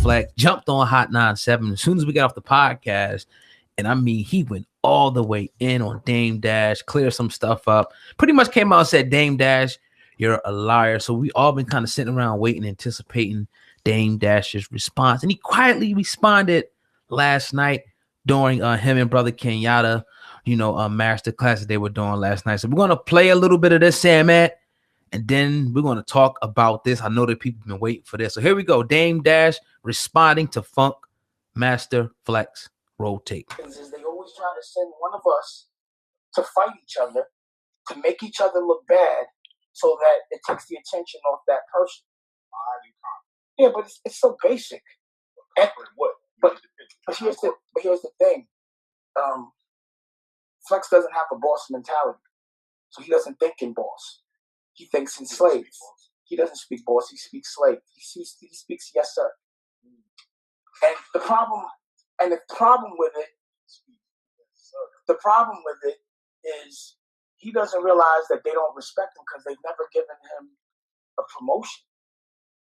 Flex jumped on Hot 97 as soon as we got off the podcast. And I mean, he went all the way in on Dame Dash, cleared some stuff up, pretty much came out and said, Dame Dash, you're a liar. So we all been kind of sitting around waiting, anticipating Dame Dash's response. And he quietly responded last night during him and Brother Kenyatta, master class that they were doing last night. So we're going to play a little bit of this, Sam, and then we're going to talk about this. I know that people have been waiting for this. So here we go. Dame Dash responding to Funkmaster Flex. Roll tape. They always try to send one of us to fight each other, to make each other look bad, so that it takes the attention off that person. Yeah, but it's so basic. But here's the thing. Flex doesn't have a boss mentality, so he doesn't think in boss. He thinks in slave. He doesn't speak boss. He speaks slave. He speaks yes sir. And the problem with it is he doesn't realize that they don't respect him because they've never given him a promotion.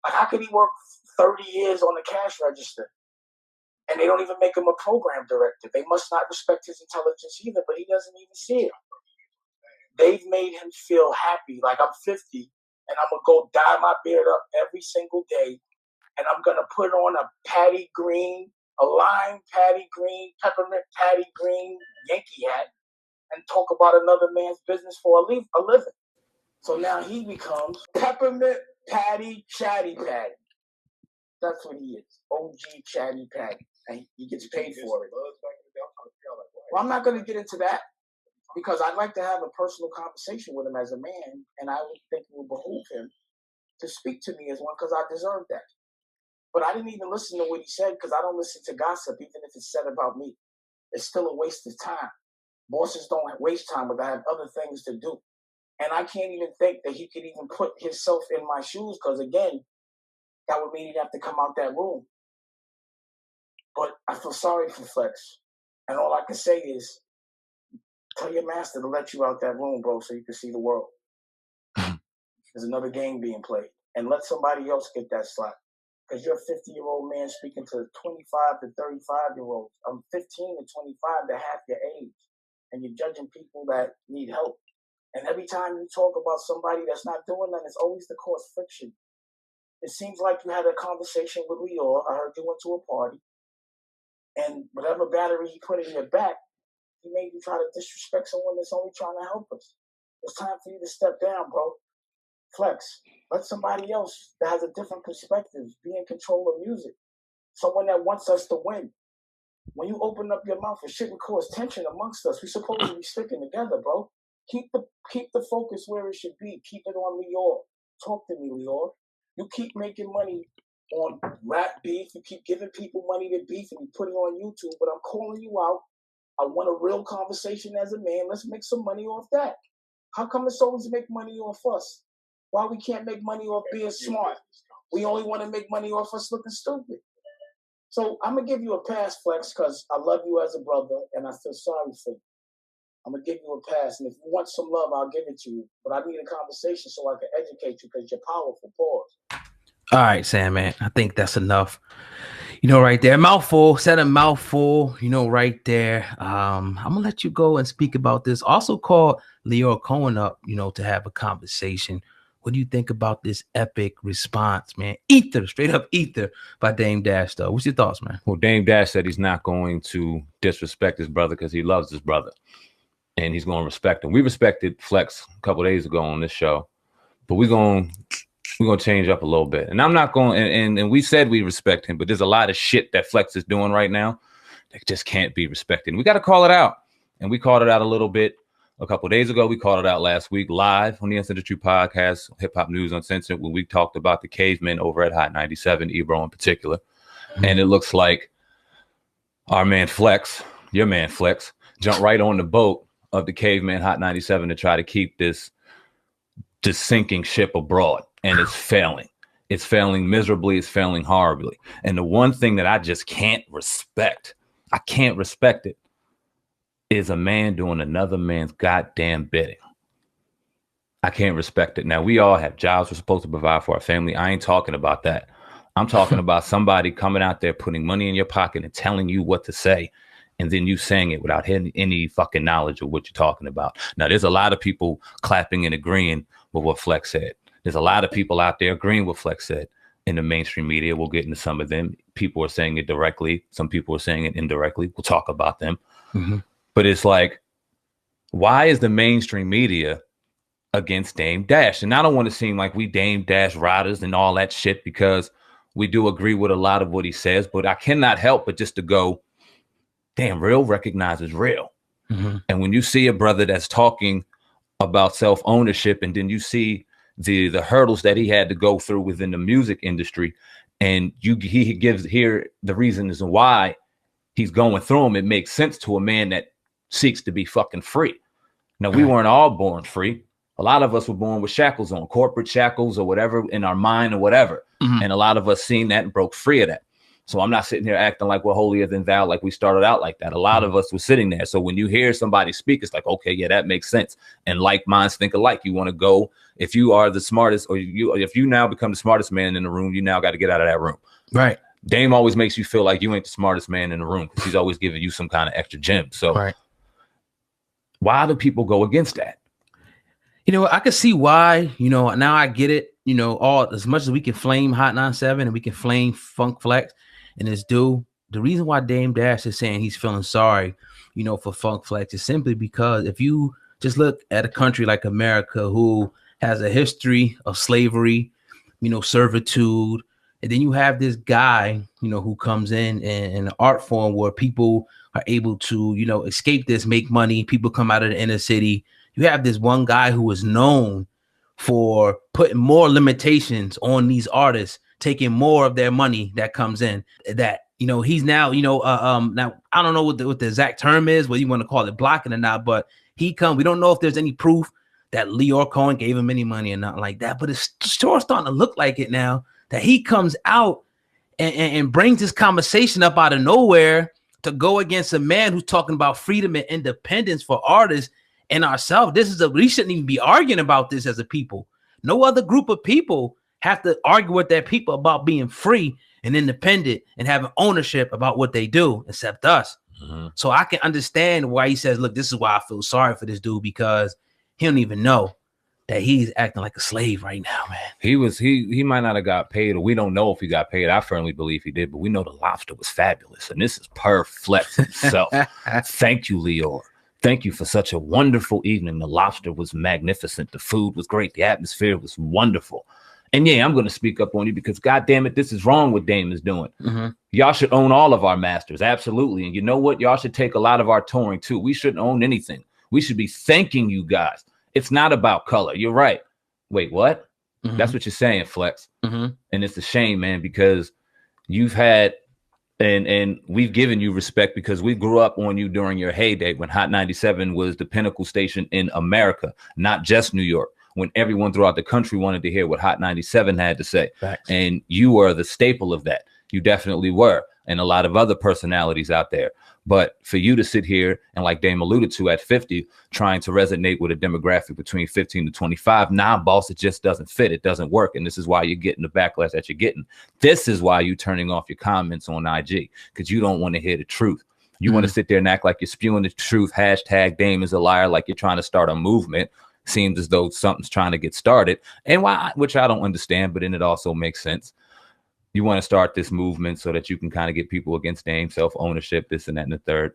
Like, how could he work 30 years on the cash register and they don't even make him a program director? They must not respect his intelligence either, but he doesn't even see it. They've made him feel happy, like I'm 50 and I'm going to go dye my beard up every single day and I'm going to put on a Patty Green, a lime Patty Green, peppermint Patty Green Yankee hat and talk about another man's business for a living. So now he becomes Peppermint Patty Chatty Patty. That's what he is. OG Chatty Patty. And he gets paid for it. Well, I'm not going to get into that because I'd like to have a personal conversation with him as a man, and I would think it would behoove him to speak to me as one because I deserve that. But I didn't even listen to what he said because I don't listen to gossip, even if it's said about me. It's still a waste of time. Bosses don't waste time, but I have other things to do. And I can't even think that he could even put himself in my shoes because, again, that would mean he'd have to come out that room. But I feel sorry for Flex. And all I can say is, tell your master to let you out that room, bro, so you can see the world. There's another game being played. And let somebody else get that slot. Because you're a 50-year-old man speaking to 25 to 35-year-olds. I'm 15 to 25 to half your age. And you're judging people that need help. And every time you talk about somebody that's not doing that, it's always to cause friction. It seems like you had a conversation with Lior. I heard you went to a party. And whatever battery he put in your back, he made you try to disrespect someone that's only trying to help us. It's time for you to step down, bro. Flex. Let somebody else that has a different perspective be in control of music. Someone that wants us to win. When you open up your mouth, it shouldn't cause tension amongst us. We're supposed to be sticking together, bro. Keep the focus where it should be. Keep it on Lior. Talk to me, Lior. You keep making money on rap beef. You keep giving people money to beef and you put it on YouTube. But I'm calling you out. I want a real conversation as a man. Let's make some money off that. How come it's always make money off us? Why we can't make money off being smart? We only want to make money off us looking stupid. So I'm going to give you a pass, Flex, because I love you as a brother and I feel sorry for you. I'm going to give you a pass. And if you want some love, I'll give it to you. But I need a conversation so I can educate you because you're powerful. Pause. All right, Sam, man. I think that's enough. Right there. Mouthful. Said a mouthful, right there. I'm going to let you go and speak about this. Also call Lior Cohen up, to have a conversation. What do you think about this epic response, man? Straight up ether by Dame Dash, though. What's your thoughts, man? Well, Dame Dash said he's not going to disrespect his brother because he loves his brother. And he's going to respect him. We respected Flex a couple of days ago on this show. But we're going to change up a little bit. And I'm not going, and we said we respect him, but there's a lot of shit that Flex is doing right now that just can't be respected. And we got to call it out. And we called it out a little bit a couple of days ago. We called it out last week live on the Uncensored podcast, Hip Hop News Uncensored, when we talked about the cavemen over at Hot 97, Ebro in particular. Mm-hmm. And it looks like our man Flex, your man Flex, jumped right on the boat of the caveman Hot 97 to try to keep this sinking ship abroad. And it's failing. It's failing miserably. It's failing horribly. And the one thing that I just can't respect, I can't respect it, is a man doing another man's goddamn bidding. I can't respect it. Now, we all have jobs we're supposed to provide for our family. I ain't talking about that. I'm talking about somebody coming out there, putting money in your pocket and telling you what to say. And then you saying it without any fucking knowledge of what you're talking about. Now, there's a lot of people clapping and agreeing with what Flex said. There's a lot of people out there agreeing with Flex said in the mainstream media. We'll get into some of them. People are saying it directly. Some people are saying it indirectly. We'll talk about them. But it's like, why is the mainstream media against Dame Dash? And I don't want to seem like we Dame Dash riders and all that shit, because we do agree with a lot of what he says. But I cannot help but just to go, damn, real recognizes real. And when you see a brother that's talking about self-ownership, and then you see the hurdles that he had to go through within the music industry, and he gives here the reasons why he's going through them, it makes sense to a man that seeks to be fucking free. Now, we weren't all born free. A lot of us were born with shackles on, corporate shackles or whatever in our mind or whatever. And a lot of us seen that and broke free of that. So I'm not sitting here acting like we're holier than thou, like we started out like that. A lot of us were sitting there. So when you hear somebody speak, it's like, okay, yeah, that makes sense. And like minds think alike. You want to go, if you are the smartest, or if you now become the smartest man in the room, you now got to get out of that room. Right. Dame always makes you feel like you ain't the smartest man in the room, because he's always giving you some kind of extra gem. So why do people go against that? You know, I can see why. You know, now I get it. You know, all as much as we can flame Hot 97 and we can flame Funk Flex and this dude, the reason why Dame Dash is saying he's feeling sorry, you know, for Funk Flex is simply because if you just look at a country like America, who has a history of slavery, you know, servitude, and then you have this guy, you know, who comes in an art form where people are able to, you know, escape this, make money. People come out of the inner city. You have this one guy who is known for putting more limitations on these artists, taking more of their money that comes in. That, you know, he's now, you know, now I don't know what the exact term is, whether you want to call it blocking or not, but we don't know if there's any proof that Lyor Cohen gave him any money or not like that, but it's sure starting to look like it now, that he comes out and brings this conversation up out of nowhere to go against a man who's talking about freedom and independence for artists and ourselves. We shouldn't even be arguing about this as a people. No other group of people have to argue with their people about being free and independent and having ownership about what they do, except us. So I can understand why he says, look, this is why I feel sorry for this dude, because he don't even know that he's acting like a slave right now, man. He might not have got paid, or we don't know if he got paid. I firmly believe he did, but we know the lobster was fabulous. And this is per Flex himself. Thank you, Lyor. Thank you for such a wonderful evening. The lobster was magnificent. The food was great. The atmosphere was wonderful. And yeah, I'm going to speak up on you, because God damn it, this is wrong what Dame is doing. Y'all should own all of our masters. Absolutely. And you know what? Y'all should take a lot of our touring too. We shouldn't own anything. We should be thanking you guys. It's not about color. You're right. Wait, what? That's what you're saying, Flex. And it's a shame, man, because you've had and we've given you respect because we grew up on you during your heyday when Hot 97 was the pinnacle station in America, not just New York, when everyone throughout the country wanted to hear what Hot 97 had to say. Facts. And you were the staple of that. You definitely were. And a lot of other personalities out there. But for you to sit here and, like Dame alluded to, at 50, trying to resonate with a demographic between 15 to 25, nah, boss, it just doesn't fit. It doesn't work. And this is why you're getting the backlash that you're getting. This is why you're turning off your comments on IG, because you don't want to hear the truth. You want to sit there and act like you're spewing the truth. Hashtag Dame is a liar, like you're trying to start a movement. Seems as though something's trying to get started. And why, which I don't understand, but then it also makes sense. You want to start this movement so that you can kind of get people against Dame, self-ownership, this and that and the third.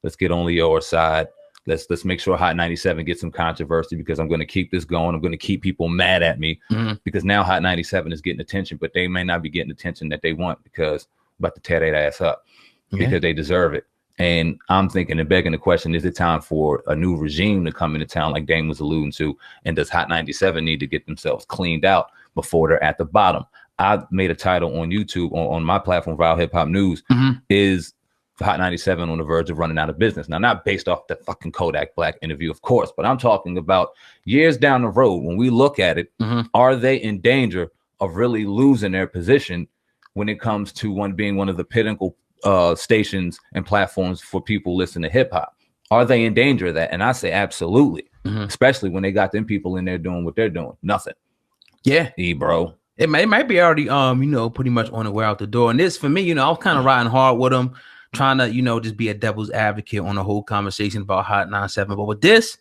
Let's get on Lyor's side. Let's make sure Hot 97 gets some controversy, because I'm going to keep this going. I'm going to keep people mad at me because now Hot 97 is getting attention, but they may not be getting attention that they want, because I'm about to tear their ass up because they deserve it. And I'm thinking and begging the question, is it time for a new regime to come into town like Dame was alluding to? And does Hot 97 need to get themselves cleaned out before they're at the bottom? I made a title on YouTube on my platform, Viral Hip Hop News, is Hot 97 on the verge of running out of business. Now, not based off the fucking Kodak Black interview, of course, but I'm talking about years down the road. When we look at it, are they in danger of really losing their position when it comes to being one of the pinnacle stations and platforms for people listening to hip hop? Are they in danger of that? And I say absolutely, especially when they got them people in there doing what they're doing. Nothing. Yeah. Bro. It might be already you know, pretty much on the way out the door. And this for me, you know, I was kind of riding hard with him, trying to, you know, just be a devil's advocate on the whole conversation about Hot 97. But with this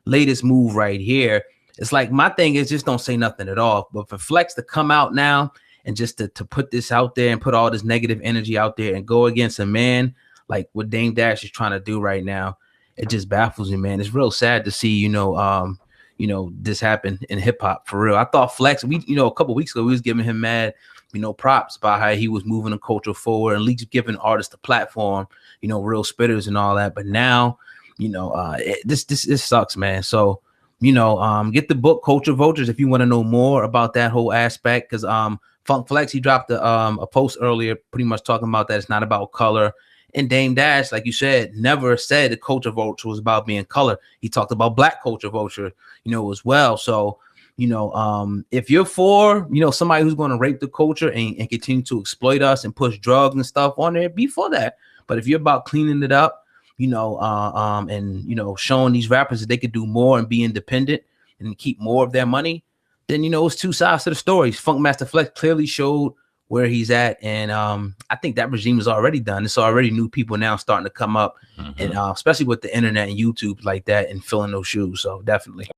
latest move right here, it's like my thing is just don't say nothing at all. But for Flex to come out now and just to put this out there and put all this negative energy out there and go against a man like what Dame Dash is trying to do right now, it just baffles me, man. It's real sad to see, you know, this happened in hip hop for real. I thought Flex, you know, a couple weeks ago, we was giving him mad, you know, props about how he was moving the culture forward and at least giving artists a platform, you know, real spitters and all that. But now, you know, this sucks, man. So, you know, get the book Culture Vultures if you want to know more about that whole aspect. Because Funk Flex, he dropped a post earlier, pretty much talking about that it's not about color. And Dame Dash, like you said, never said the culture vulture was about being color. He talked about black culture vulture, you know, as well. So, you know, if you're for, you know, somebody who's going to rape the culture and continue to exploit us and push drugs and stuff on there, be for that. But if you're about cleaning it up, you know, and, you know, showing these rappers that they could do more and be independent and keep more of their money, then, you know, it's two sides to the story. Funkmaster Flex clearly showed where he's at, and I think that regime is already done. It's already new people now starting to come up, and especially with the internet and YouTube like that and filling those shoes. So definitely.